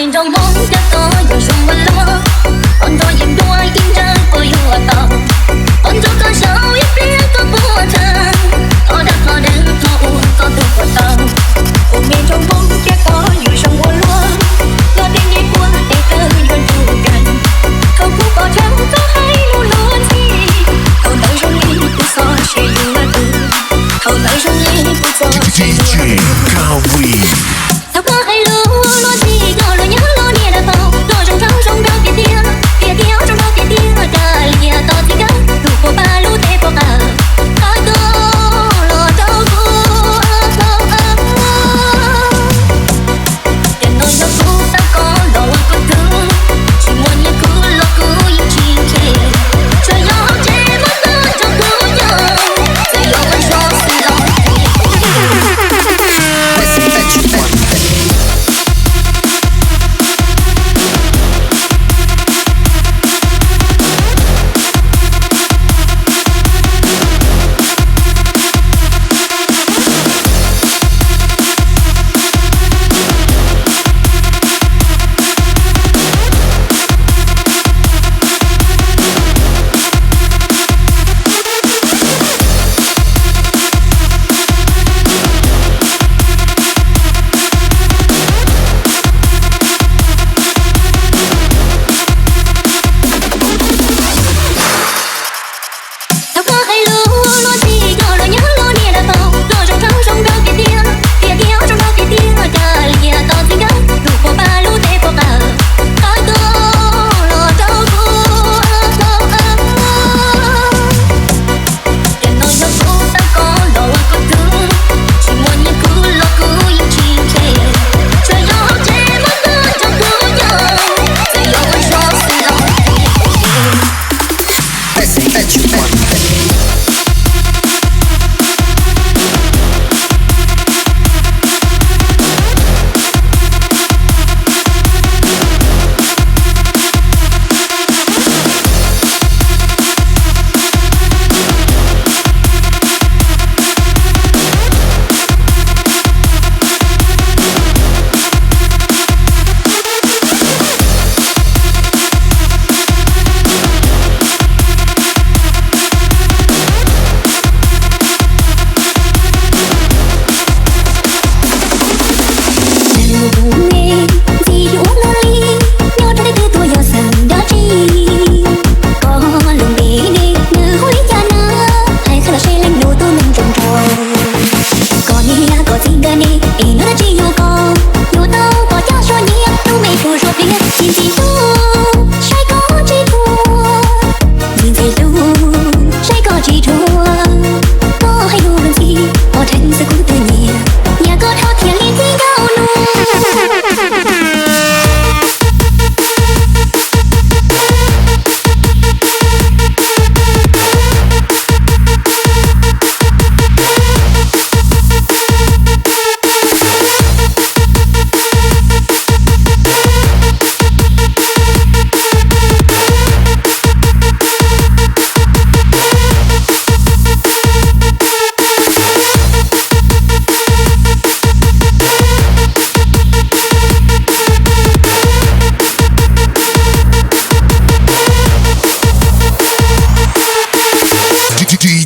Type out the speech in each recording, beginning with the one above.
面中夢一個有什麼了？看多眼多印着不由我逃，看着個手一邊個波長，我的可能錯誤個度過到，我面中夢一個有什麼了？我定義過一個人不敢，透過波長都還有邏輯，後來容易不錯誰有了度，後來容易不錯誰有了度。透過海路邏輯高樓搖落你的頭，多種長雙標別掉，別掉雙標別掉，大力到幾個，路過八路得不好，好多落到過。電腦有苦到過落我孤獨，寂寞也哭落孤影情節，這有這麼多種不用，最有我說死了。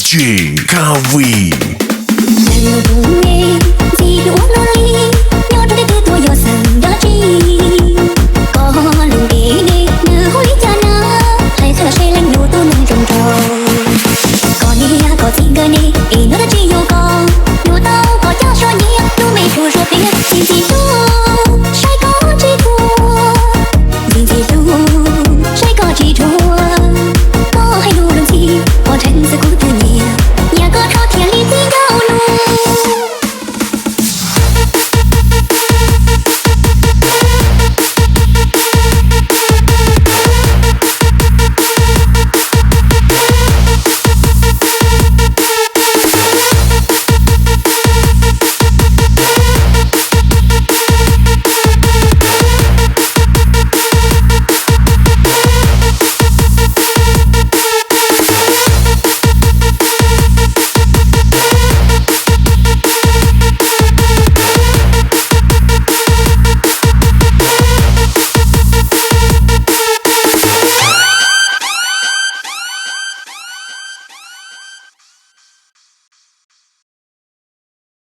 DJ Kawi.